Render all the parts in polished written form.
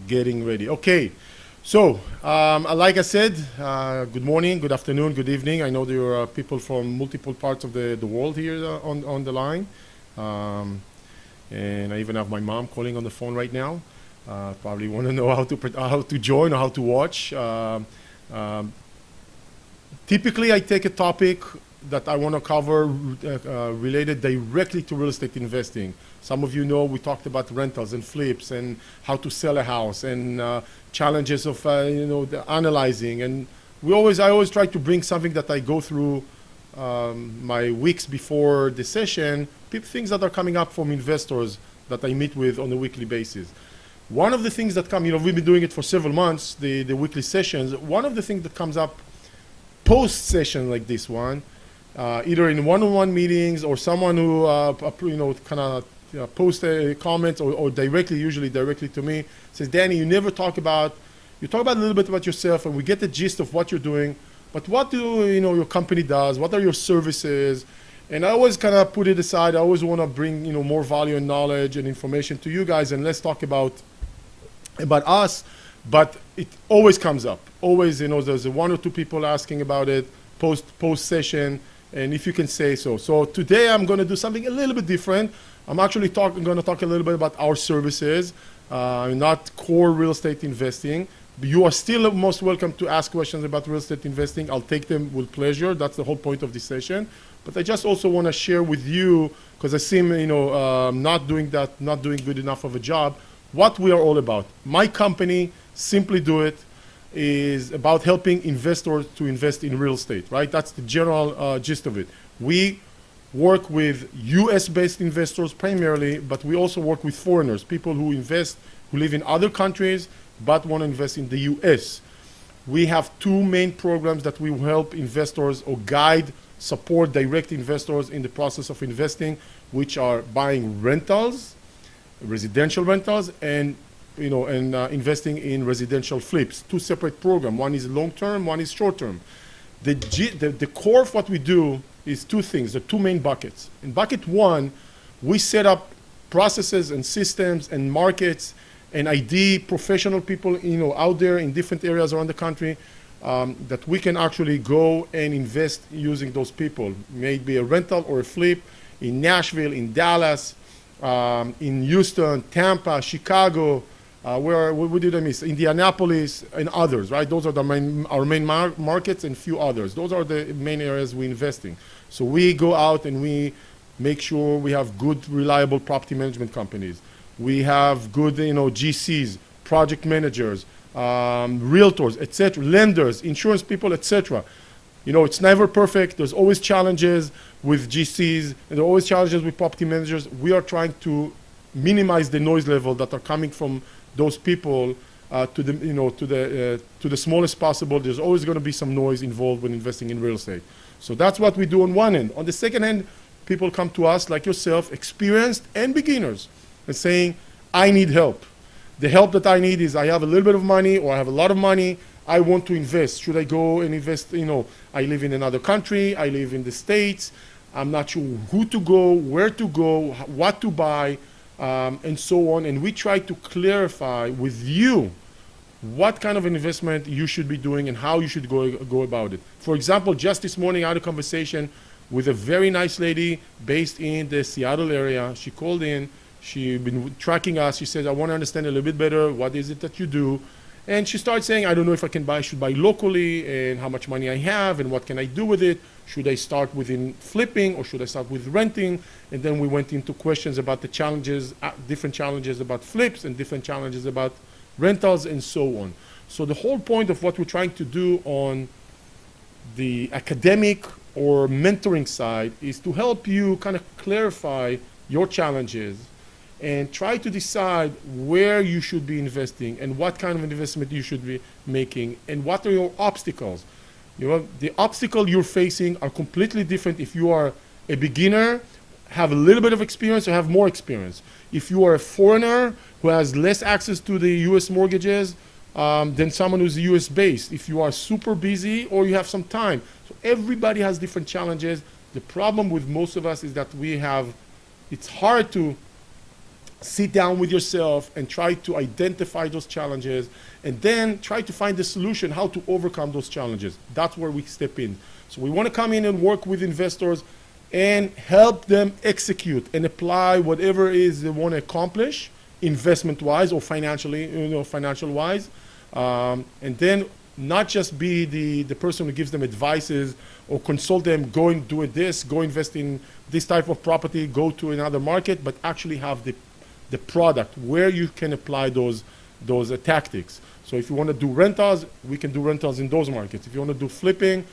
Getting ready. Okay. So, like I said, good morning, good afternoon, good evening. I know there are people from multiple parts of the world here on the line. Um, and I even have my mom calling on the phone right now. Probably want to know how to join or how to watch. Um, Typically, I take a topic that I want to cover related directly to real estate investing. Some of you know we talked about rentals and flips and how to sell a house and challenges of the analyzing. And I always try to bring something that I go through my weeks before the session, things that are coming up from investors that I meet with on a weekly basis. One of the things that come, we've been doing it for several months, the weekly sessions. One of the things that comes up post-session like this one, either in one-on-one meetings or someone who kind of post a comment or usually directly to me, says, Danny, you talk about a little bit about yourself and we get the gist of what you're doing, but what do your company does? What are your services? And I always kind of put it aside. I always want to bring more value and knowledge and information to you guys, and let's talk about us. But it always comes up. Always, there's one or two people asking about it post session, and if you can say so. So today I'm going to do something a little bit different. I'm actually going to talk a little bit about our services, not core real estate investing. You are still most welcome to ask questions about real estate investing. I'll take them with pleasure. That's the whole point of this session. But I just also want to share with you, because I seem not doing good enough of a job, what we are all about. My company, Simply Do It, is about helping investors to invest in real estate, right? That's the general gist of it. We work with US-based investors primarily, but we also work with foreigners, people who live in other countries, but want to invest in the US. We have two main programs that we help investors or support direct investors in the process of investing, which are buying rentals, residential rentals, and investing in residential flips. Two separate programs. One is long-term, one is short-term. The core of what we do is two things, the two main buckets. In bucket one, we set up processes and systems and markets and ID professional people out there in different areas around the country that we can actually go and invest using those people. Maybe a rental or a flip in Nashville, in Dallas, in Houston, Tampa, Chicago, where did I miss? Indianapolis and others, right? Those are our main markets and few others. Those are the main areas we invest in. So we go out and we make sure we have good, reliable property management companies. We have good, GCs, project managers, realtors, etc., lenders, insurance people, etc. It's never perfect. There's always challenges with GCs, and there are always challenges with property managers. We are trying to minimize the noise level that are coming from those people to the smallest possible. There's always going to be some noise involved when investing in real estate. So that's what we do on one end. On the second end, people come to us like yourself, experienced and beginners, and saying, I need help. The help that I need is I have a little bit of money or I have a lot of money. I want to invest. Should I go and invest? I live in another country. I live in the States. I'm not sure who to go, where to go, what to buy, and so on. And we try to clarify with you what kind of an investment you should be doing and how you should go about it. For example, just this morning I had a conversation with a very nice lady based in the Seattle area. She called in. She'd been tracking us. She said, I want to understand a little bit better. What is it that you do? And she started saying, I don't know if I should buy locally and how much money I have and what can I do with it. Should I start within flipping or should I start with renting? And then we went into questions about the challenges, different challenges about flips and different challenges about rentals and so on. So the whole point of what we're trying to do on the academic or mentoring side is to help you kind of clarify your challenges and try to decide where you should be investing and what kind of investment you should be making and what are your obstacles. The obstacle you're facing are completely different if you are a beginner, have a little bit of experience, or have more experience. If you are a foreigner who has less access to the US mortgages than someone who's US based, if you are super busy or you have some time. So everybody has different challenges. The problem with most of us is that it's hard to sit down with yourself and try to identify those challenges, and then try to find the solution how to overcome those challenges. That's where we step in. So we want to come in and work with investors and help them execute and apply whatever it is they want to accomplish, investment-wise or financially, financial-wise, and then not just be the person who gives them advices or consult them, go and do this, go invest in this type of property, go to another market, but actually have the product where you can apply those tactics. So if you want to do rentals, we can do rentals in those markets. If you want to do flipping,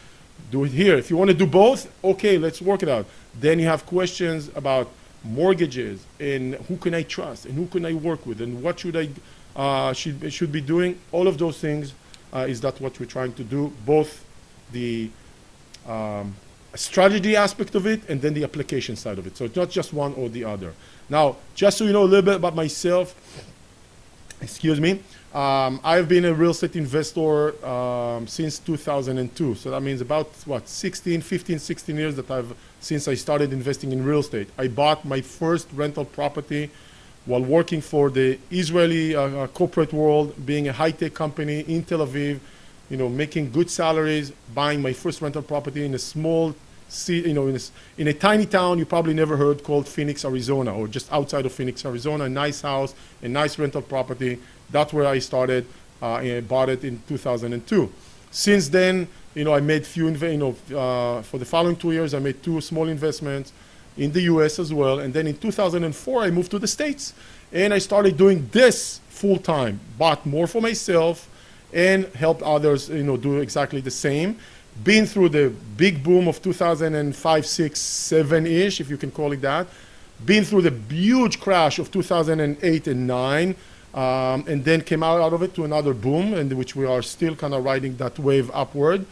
do it here. If you want to do both, okay, let's work it out. Then you have questions about mortgages and who can I trust and who can I work with and what should I should be doing. All of those things is that what we're trying to do, both the strategy aspect of it and then the application side of it. So it's not just one or the other. Now, just so you know a little bit about myself, excuse me, I've been a real estate investor since 2002. So that means about, what, 15, 16 years that since I started investing in real estate. I bought my first rental property while working for the Israeli corporate world, being a high-tech company in Tel Aviv, making good salaries, buying my first rental property in a small city, in a tiny town you probably never heard, called Phoenix, Arizona, or just outside of Phoenix, Arizona. A nice house, a nice rental property. That's where I started. I bought it in 2002. Since then, I made for the following 2 years, I made 2 small investments in the US as well. And then in 2004, I moved to the States and I started doing this full time, bought more for myself and helped others, do exactly the same. Been through the big boom of 2005, 6, 7-ish, if you can call it that. Been through the huge crash of 2008 and 9, and then came out of it to another boom, in which we are still kind of riding that wave upward.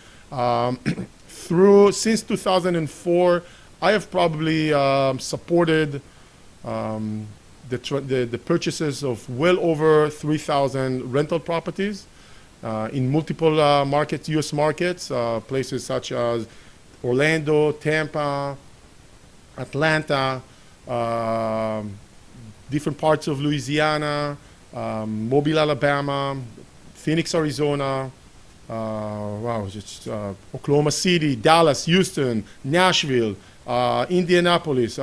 Since 2004, I have probably supported the purchases of well over 3,000 rental properties in multiple markets, U.S. markets, places such as Orlando, Tampa, Atlanta, different parts of Louisiana, Mobile, Alabama, Phoenix, Arizona, Oklahoma City, Dallas, Houston, Nashville, Indianapolis,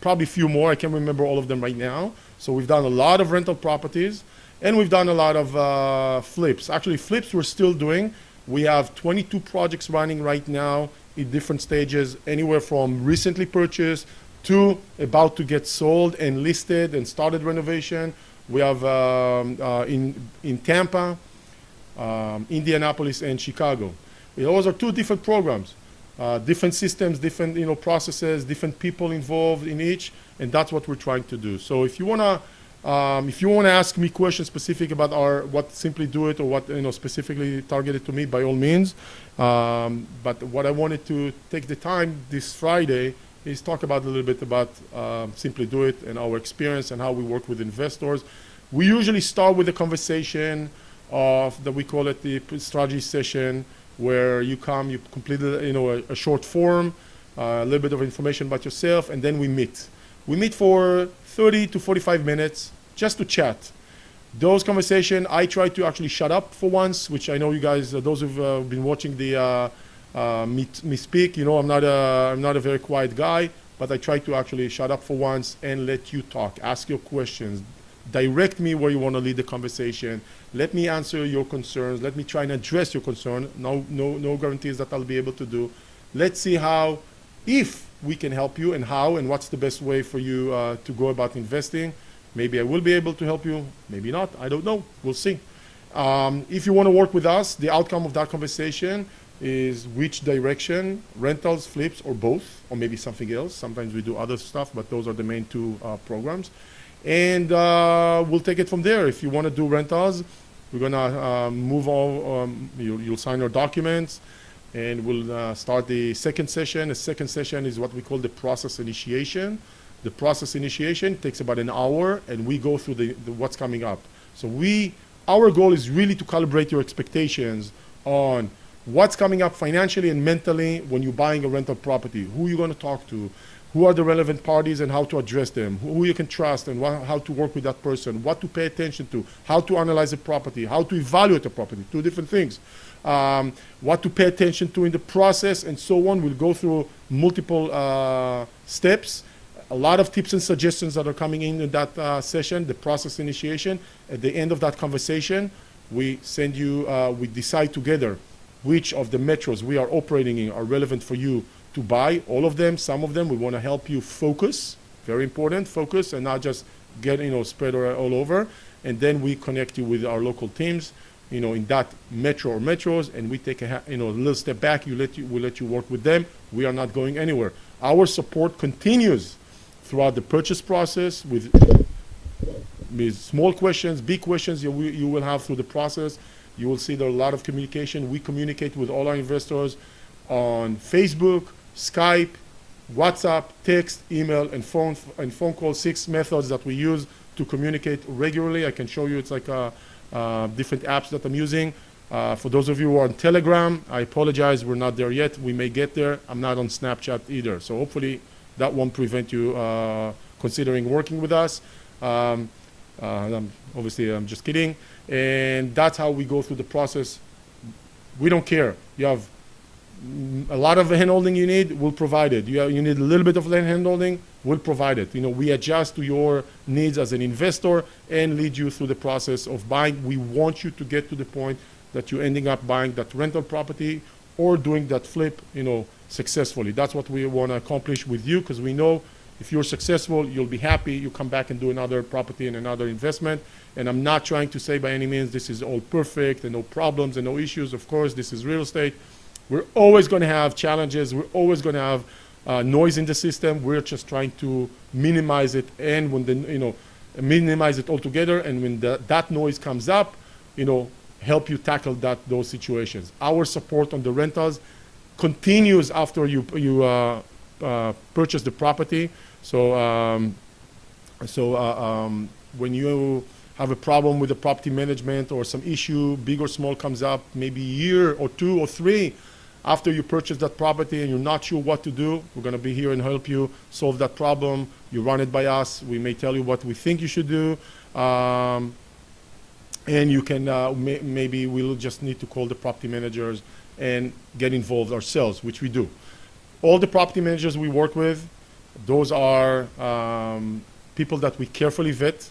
probably a few more. I can't remember all of them right now. So we've done a lot of rental properties, and we've done a lot of flips. Actually, flips we're still doing. We have 22 projects running right now in different stages, anywhere from recently purchased to about to get sold and listed and started renovation. We have in Tampa, Indianapolis, and Chicago. Those are 2 different programs. Different systems, different processes, different people involved in each, and that's what we're trying to do. So if you wanna ask me questions specific about what Simply Do It or what specifically targeted to me, by all means. But what I wanted to take the time this Friday is talk about a little bit about Simply Do It and our experience and how we work with investors. We usually start with a conversation that we call it the strategy session, where you complete a short form, a little bit of information about yourself, and then we meet. We meet for 30 to 45 minutes just to chat. Those conversations, I try to actually shut up for once, which I know you guys, those who've been watching the me speak, I'm not a very quiet guy, but I try to actually shut up for once and let you talk, ask your questions, direct me where you want to lead the conversation. Let me answer your concerns. Let me try and address your concern. No guarantees that I'll be able to do. Let's see if we can help you and how and what's the best way for you to go about investing. Maybe I will be able to help you. Maybe not. I don't know. We'll see. If you want to work with us, the outcome of that conversation is which direction, rentals, flips, or both, or maybe something else. Sometimes we do other stuff, but those are the main 2 programs. And we'll take it from there. If you want to do rentals, we're going to move on. You'll sign your documents, and we'll start the second session. The second session is what we call the process initiation. The process initiation takes about an hour, and we go through the what's coming up. So our goal is really to calibrate your expectations on what's coming up financially and mentally when you're buying a rental property, who you're going to talk to, who are the relevant parties and how to address them, who you can trust and how to work with that person, what to pay attention to, how to analyze a property, how to evaluate a property, two different things, what to pay attention to in the process, and so on. We'll go through multiple steps. A lot of tips and suggestions that are coming in that session, the process initiation. At the end of that conversation, we send you, we decide together which of the metros we are operating in are relevant for you to buy. All of them, some of them, we want to help you focus. Very important, focus, and not just get, spread all over. And then we connect you with our local teams, in that metro or metros, and we take a little step back. We let you work with them. We are not going anywhere. Our support continues throughout the purchase process with small questions, big questions you will have through the process. You will see there are a lot of communication. We communicate with all our investors on Facebook, Skype, WhatsApp, text, email, and phone call. 6 methods that we use to communicate regularly. I can show you. It's like different apps that I'm using. For those of you who are on Telegram, I apologize, we're not there yet. We may get there. I'm not on Snapchat either. So hopefully that won't prevent you considering working with us. Obviously, I'm just kidding. And that's how we go through the process. We don't care. You have a lot of handholding you need, we'll provide it. You need a little bit of handholding, we'll provide it. We adjust to your needs as an investor and lead you through the process of buying. We want you to get to the point that you're ending up buying that rental property or doing that flip, successfully. That's what we want to accomplish with you, because we know if you're successful, you'll be happy. You come back and do another property and another investment. And I'm not trying to say by any means this is all perfect and no problems and no issues. Of course, this is real estate. We're always going to have challenges. We're always going to have noise in the system. We're just trying to minimize it, and when minimize it altogether. And when that noise comes up, help you tackle those situations. Our support on the rentals continues after you purchase the property. So when you have a problem with the property management or some issue, big or small, comes up, maybe a year or 2 or 3 after you purchase that property and you're not sure what to do, we're going to be here and help you solve that problem. You run it by us. We may tell you what we think you should do. And you can, maybe we'll just need to call the property managers and get involved ourselves, which we do. All the property managers we work with, those are people that we carefully vet.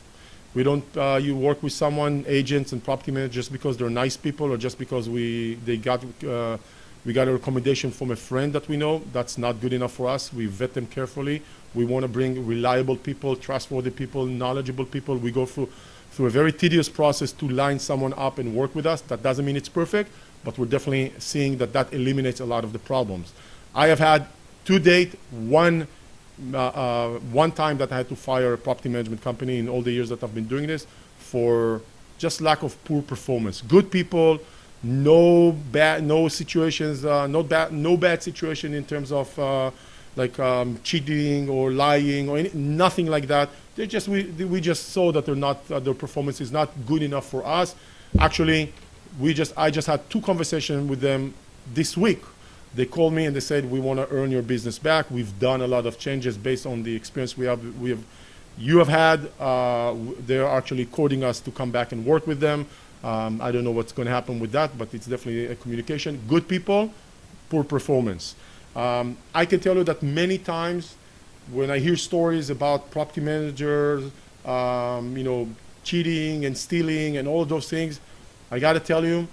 We don't, you work with someone, agents and property managers, just because they're nice people or just because we got a recommendation from a friend that we know. That's not good enough for us. We vet them carefully. We want to bring reliable people, trustworthy people, knowledgeable people. We go through a very tedious process to line someone up and work with us. That doesn't mean it's perfect, but we're definitely seeing that eliminates a lot of the problems. I have had, to date, one time that I had to fire a property management company in all the years that I've been doing this for just lack of poor performance. Good people, no situations, no bad situation in terms of cheating or lying or nothing like that. We just saw that their performance is not good enough for us. Actually, I just had 2 conversations with them this week. They called me and they said, we want to earn your business back. We've done a lot of changes based on the experience you have had. They're actually courting us to come back and work with them. I don't know what's going to happen with that, but it's definitely a communication. Good people, poor performance. I can tell you that many times when I hear stories about property managers, cheating and stealing and all of those things, I got to tell you,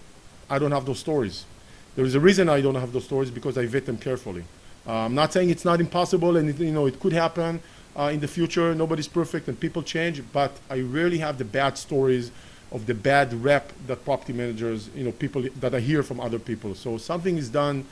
I don't have those stories. There is a reason I don't have those stories, because I vet them carefully. I'm not saying it's not impossible, and it could happen in the future. Nobody's perfect and people change, but I rarely have the bad stories of the bad rep that property managers, people that I hear from other people. So something is done.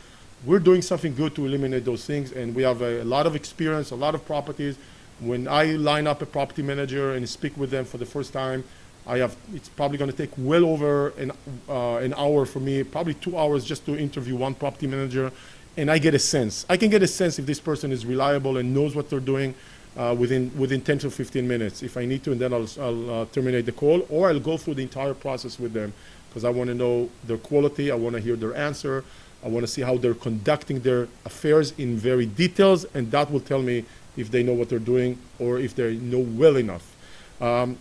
We're doing something good to eliminate those things, and we have a lot of experience, a lot of properties. When I line up a property manager and speak with them for the first time, it's probably going to take well over an hour for me, probably 2 hours just to interview one property manager, and I get a sense. I can get a sense if this person is reliable and knows what they're doing within 10 to 15 minutes if I need to, and then I'll terminate the call, or I'll go through the entire process with them, because I want to know their quality. I want to hear their answer. I want to see how they're conducting their affairs in very details, and that will tell me if they know what they're doing or if they know well enough. And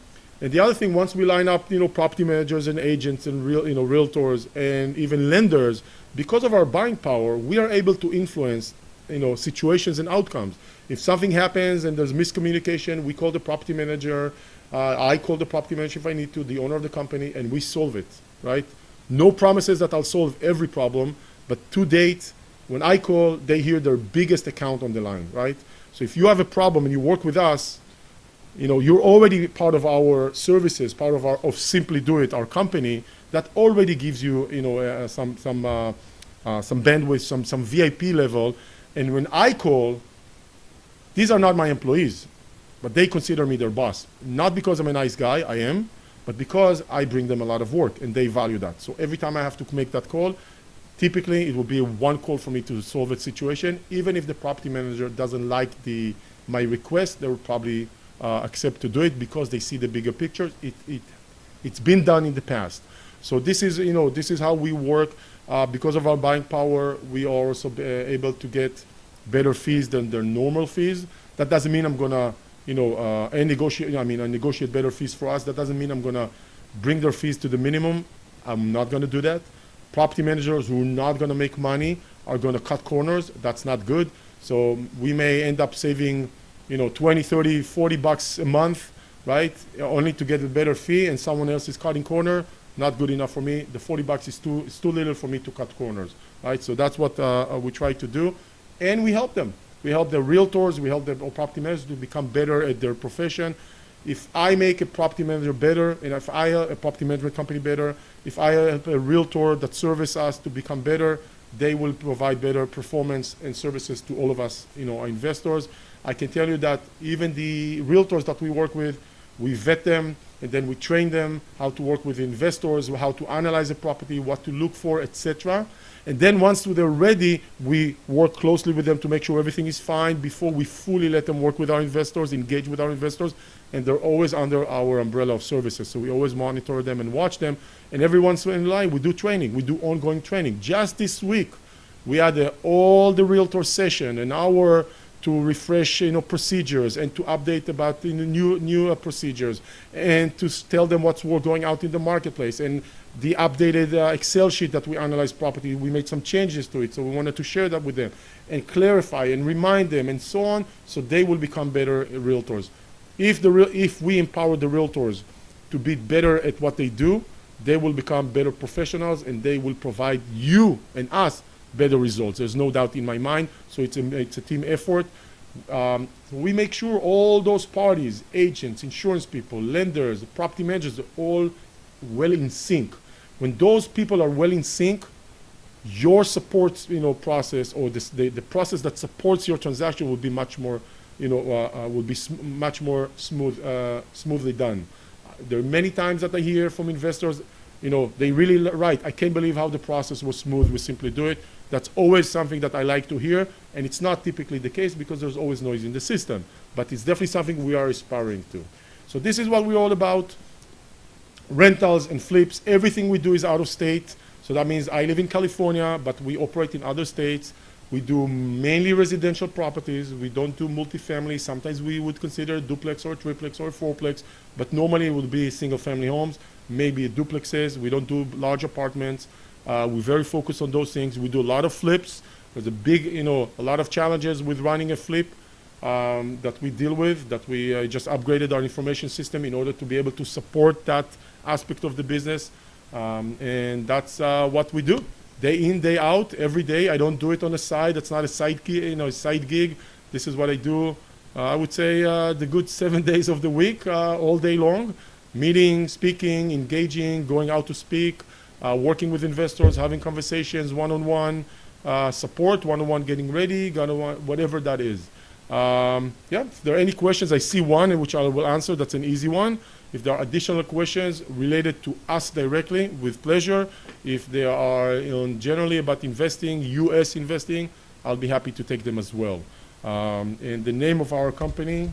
the other thing, once we line up, property managers and agents and realtors and even lenders, because of our buying power, we are able to influence, situations and outcomes. If something happens and there's miscommunication, we call the property manager. I call the property manager if I need to, the owner of the company, and we solve it, right? No promises that I'll solve every problem, but to date, when I call, they hear their biggest account on the line, right? So if you have a problem and you work with us, you're already part of our services, part of Simply Do It, our company, that already gives you, some bandwidth, some VIP level. And when I call, these are not my employees, but they consider me their boss. Not because I'm a nice guy, I am, but because I bring them a lot of work and they value that. So every time I have to make that call, typically it will be one call for me to solve a situation. Even if the property manager doesn't like my request, they will probably accept to do it because they see the bigger picture. It's been done in the past. So this is how we work. Because of our buying power, we are also able to get better fees than their normal fees. That doesn't mean I'm gonna, I negotiate better fees for us. That doesn't mean I'm gonna bring their fees to the minimum. I'm not gonna do that. Property managers who are not gonna make money are gonna cut corners. That's not good. So we may end up saving, 20, 30, 40 bucks a month, right? Only to get a better fee, and someone else is cutting corner. Not good enough for me. The 40 bucks is too little for me to cut corners, right? So that's what we try to do. And we help them. We help the realtors, we help the property managers to become better at their profession. If I make a property manager better, and if I help a property management company better, if I help a realtor that service us to become better, they will provide better performance and services to all of us, our investors. I can tell you that even the realtors that we work with, we vet them, and then we train them how to work with investors, how to analyze a property, what to look for, etc. And then once they're ready, we work closely with them to make sure everything is fine before we fully let them work with our investors, engage with our investors, and they're always under our umbrella of services. So we always monitor them and watch them. And every once in a while, we do training. We do ongoing training. Just this week, we had all the realtor session, an hour to refresh, procedures and to update about the new procedures and to tell them what's going out in the marketplace. And the updated Excel sheet that we analyzed property, we made some changes to it. So we wanted to share that with them and clarify and remind them and so on, so they will become better realtors. If we empower the realtors to be better at what they do, they will become better professionals and they will provide you and us better results. There's no doubt in my mind. So it's a team effort. We make sure all those parties, agents, insurance people, lenders, property managers, are all well in sync. When those people are well in sync, your support, process, or the process that supports your transaction will be much more, much more smoothly done. There are many times that I hear from investors, they really right. I can't believe how the process was smooth. We Simply Do It. That's always something that I like to hear, and it's not typically the case because there's always noise in the system. But it's definitely something we are aspiring to. So this is what we're all about. Rentals and flips. Everything we do is out of state. So that means I live in California, but we operate in other states. We do mainly residential properties. We don't do multifamily. Sometimes we would consider a duplex or a triplex or a fourplex, but normally it would be single family homes, maybe duplexes. We don't do large apartments. We're very focused on those things. We do a lot of flips. There's a lot of challenges with running a flip that we deal with, that we just upgraded our information system in order to be able to support that aspect of the business. And that's what we do. Day in, day out, every day. I don't do it on the side. It's not a side gig. This is what I do, I would say, the good 7 days of the week, all day long. Meeting, speaking, engaging, going out to speak, working with investors, having conversations, one-on-one, support, one-on-one getting ready, whatever that is. If there are any questions, I see one in which I will answer. That's an easy one. If there are additional questions related to us directly, with pleasure. If they are generally about investing, US investing, I'll be happy to take them as well. And the name of our company,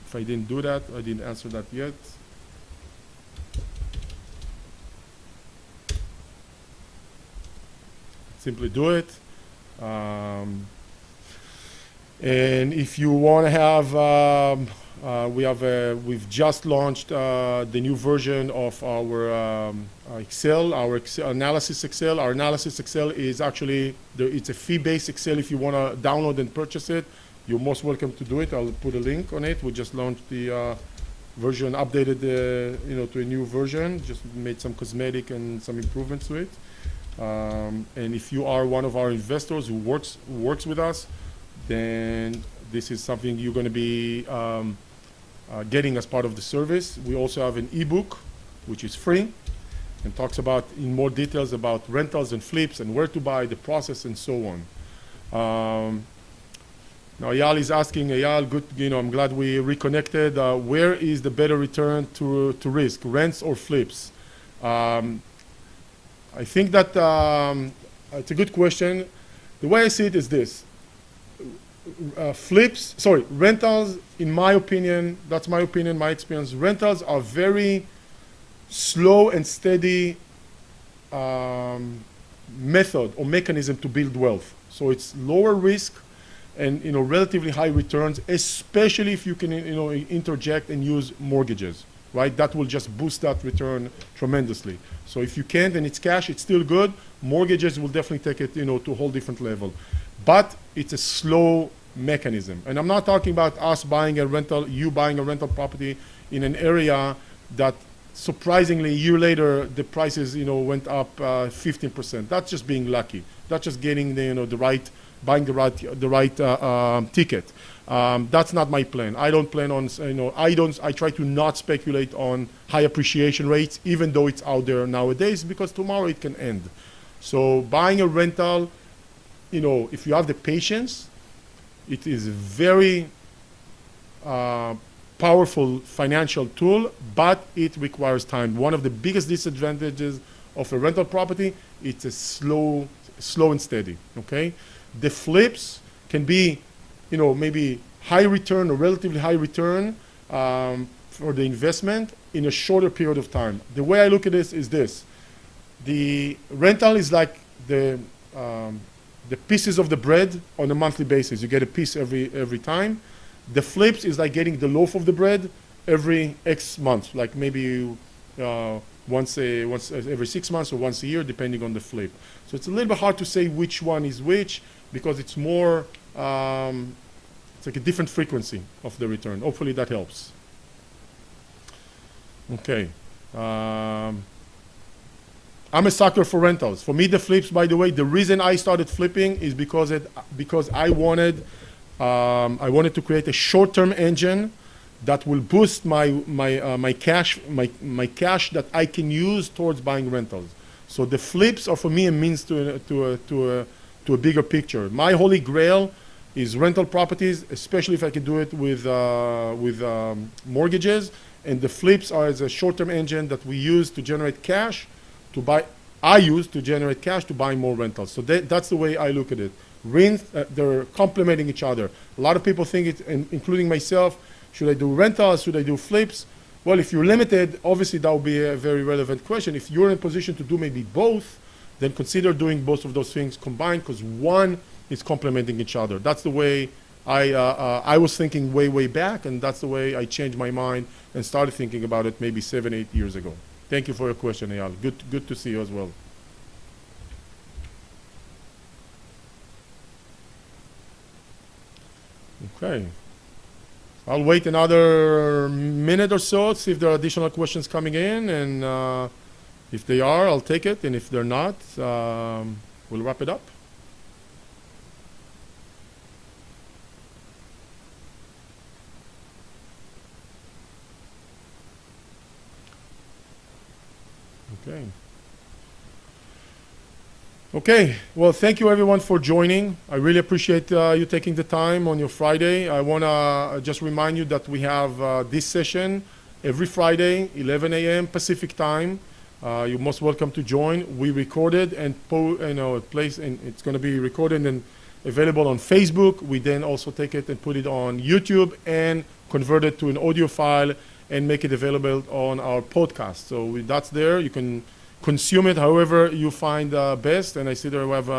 if I didn't do that, I didn't answer that yet. Simply Do It. And if you want to have, we've just launched the new version of our Excel, our Excel, analysis Excel. Our analysis Excel is actually, it's a fee-based Excel. If you want to download and purchase it, you're most welcome to do it. I'll put a link on it. We just launched the version, updated to a new version, just made some cosmetic and some improvements to it. And if you are one of our investors who works with us, then this is something you're going to be getting as part of the service. We also have an ebook, which is free, and talks about in more details about rentals and flips and where to buy, the process, and so on. Now, Eyal is asking, Eyal, good, I'm glad we reconnected. Where is the better return to risk, rents or flips? I think that it's a good question. The way I see it is this. Rentals, in my opinion, that's my opinion, my experience, rentals are very slow and steady method or mechanism to build wealth. So it's lower risk and relatively high returns, especially if you can interject and use mortgages, right? That will just boost that return tremendously. So if you can't and it's cash, it's still good. Mortgages will definitely take it to a whole different level. But it's a slow mechanism. And I'm not talking about us buying a rental, you buying a rental property in an area that surprisingly a year later the prices went up 15%. That's just being lucky. That's just getting buying the right ticket. That's not my plan. I don't plan on, I try to not speculate on high appreciation rates, even though it's out there nowadays, because tomorrow it can end. So buying a rental, if you have the patience, it is a very powerful financial tool, but it requires time. One of the biggest disadvantages of a rental property, it's a slow and steady, okay? The flips can be, maybe high return or relatively high return for the investment in a shorter period of time. The way I look at this is this. The rental is like the pieces of the bread on a monthly basis. You get a piece every time. The flips is like getting the loaf of the bread every X months, like maybe once every 6 months or once a year, depending on the flip. So it's a little bit hard to say which one is which, because it's more, it's like a different frequency of the return. Hopefully that helps. Okay. I'm a sucker for rentals. For me, the flips, by the way, the reason I started flipping is because I wanted to create a short-term engine that will boost my cash that I can use towards buying rentals. So the flips are for me a means to a bigger picture. My holy grail is rental properties, especially if I can do it with mortgages. And the flips are as a short-term engine that we use to generate cash to buy. I use to generate cash to buy more rentals. So that's the way I look at it. They're complementing each other. A lot of people think it, including myself, should I do rentals? Should I do flips? Well, if you're limited, obviously that would be a very relevant question. If you're in a position to do maybe both, then consider doing both of those things combined, because one is complementing each other. That's the way I was thinking way back, and that's the way I changed my mind and started thinking about it maybe 7-8 years ago. Thank you for your question, Eyal. Good to see you as well. Okay. I'll wait another minute or so, see if there are additional questions coming in, and if they are, I'll take it, and if they're not, we'll wrap it up. Okay. Okay, well, thank you everyone for joining. I really appreciate you taking the time on your Friday. I want to just remind you that we have this session every Friday, 11 a.m. Pacific time. You're most welcome to join. We recorded and it's going to be recorded and available on Facebook. We then also take it and put it on YouTube and convert it to an audio file and make it available on our podcast. So that's there. You can consume it however you find best. And I see there we have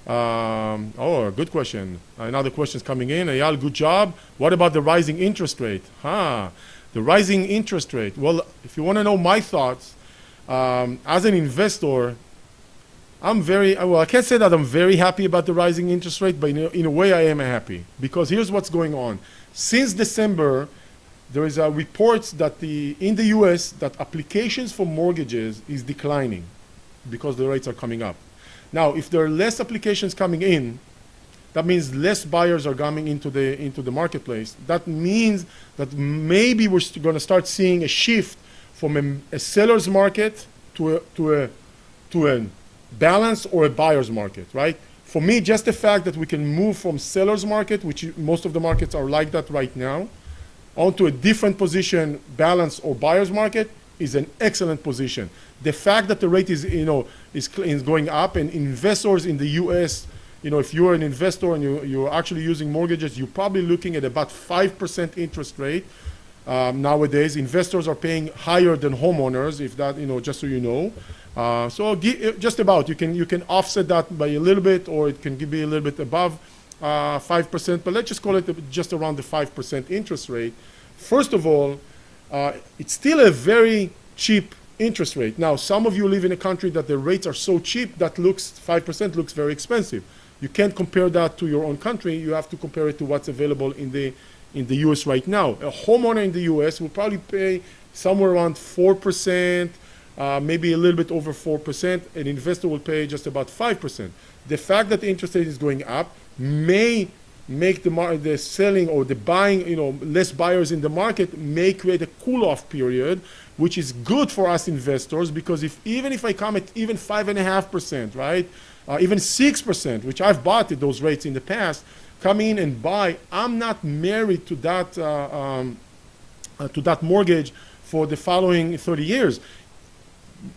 Oh, good question. Another question is coming in. Eyal, good job. What about the rising interest rate? The rising interest rate. Well, if you want to know my thoughts, as an investor, I can't say that I'm very happy about the rising interest rate, but in a way I am happy. Because here's what's going on. Since December, there is a report that in the US that applications for mortgages is declining because the rates are coming up. Now, if there are less applications coming in, that means less buyers are coming into the marketplace. That means that maybe we're going to start seeing a shift from a seller's market to a balance or a buyer's market, right? For me, just the fact that we can move from seller's market, which most of the markets are like that right now, onto a different position, balance or buyer's market, is an excellent position. The fact that the rate is going up, and investors in the US, if you're an investor and you're actually using mortgages, you're probably looking at about 5% interest rate. Nowadays, investors are paying higher than homeowners, if that, just so you know. So just about, you can offset that by a little bit, or it can be a little bit above 5%, but let's just call it just around the 5% interest rate. First of all, it's still a very cheap interest rate. Now, some of you live in a country that the rates are so cheap that 5% looks very expensive. You can't compare that to your own country. You have to compare it to what's available in the US right now. A homeowner in the US will probably pay somewhere around 4%, maybe a little bit over 4%. An investor will pay just about 5%. The fact that the interest rate is going up may make the selling or the buying, less buyers in the market, may create a cool-off period, which is good for us investors, because even if I come at even 5.5%, right, even 6%, which I've bought at those rates in the past, come in and buy, I'm not married to that mortgage for the following 30 years.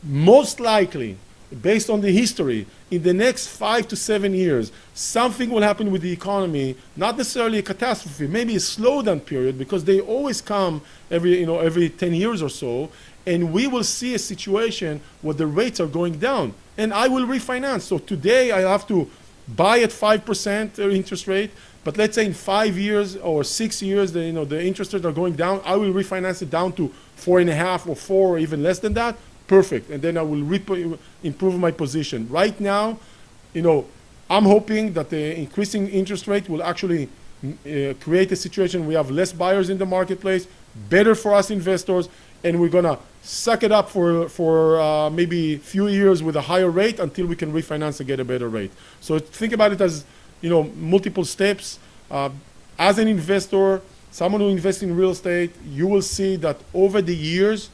Most likely, based on the history, in the next 5 to 7 years, something will happen with the economy, not necessarily a catastrophe, maybe a slowdown period, because they always come every 10 years or so, and we will see a situation where the rates are going down, and I will refinance. So today I have to buy at 5% interest rate, but let's say in 5 years or 6 years, the interest rates are going down, I will refinance it down to 4.5 or 4 or even less than that. Perfect, and then I will improve my position. Right now, I'm hoping that the increasing interest rate will actually create a situation where we have less buyers in the marketplace, better for us investors, and we're gonna suck it up for maybe a few years with a higher rate until we can refinance and get a better rate. So think about it as multiple steps. As an investor, someone who invests in real estate, you will see that over the years,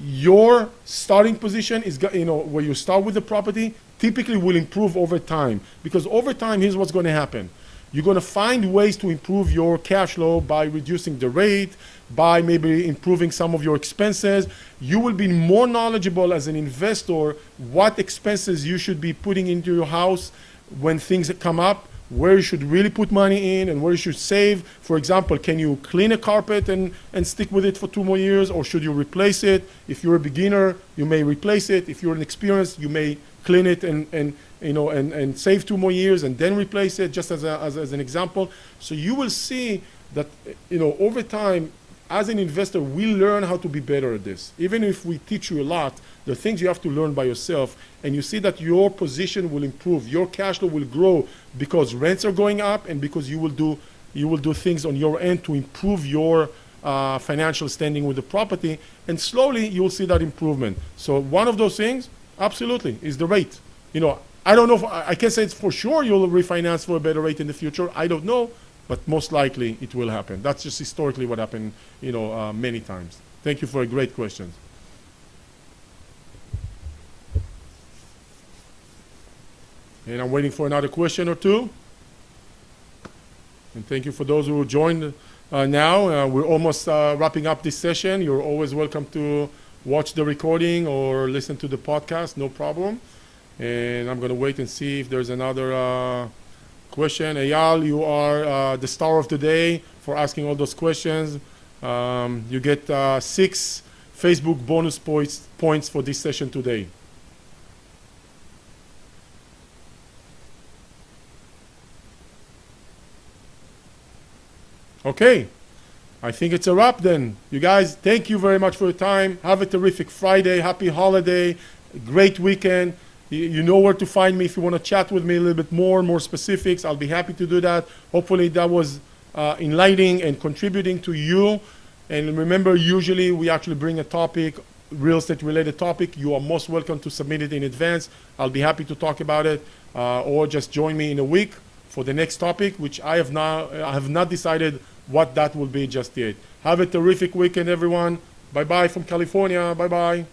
your starting position is, where you start with the property, typically will improve over time. Because over time, here's what's going to happen. You're going to find ways to improve your cash flow by reducing the rate, by maybe improving some of your expenses. You will be more knowledgeable as an investor what expenses you should be putting into your house when things come up, where you should really put money in and where you should save. For example, can you clean a carpet and stick with it for 2 more years, or should you replace it? If you're a beginner, you may replace it. If you're an experienced, you may clean it and save 2 more years and then replace it, just as an example. So you will see that over time, as an investor, we learn how to be better at this. Even if we teach you a lot, there are things you have to learn by yourself, and you see that your position will improve, your cash flow will grow because rents are going up, and because you will do things on your end to improve your financial standing with the property, and slowly you will see that improvement. So one of those things, absolutely, is the rate. I don't know if I can say it's for sure you'll refinance for a better rate in the future. I don't know, but most likely it will happen. That's just historically what happened, many times. Thank you for a great question. And I'm waiting for another question or two. And thank you for those who joined now. We're almost wrapping up this session. You're always welcome to watch the recording or listen to the podcast, no problem. And I'm going to wait and see if there's another question. Eyal, you are the star of the day for asking all those questions. You get 6 Facebook bonus points for this session today. Okay. I think it's a wrap then. You guys, thank you very much for your time. Have a terrific Friday. Happy holiday. Great weekend. You know where to find me if you want to chat with me a little bit more specifics. I'll be happy to do that. Hopefully that was enlightening and contributing to you. And remember, usually we actually bring a topic, real estate related topic. You are most welcome to submit it in advance. I'll be happy to talk about it, or just join me in a week for the next topic, which I have not decided what that will be just yet. Have a terrific weekend, everyone. Bye-bye from California. Bye-bye.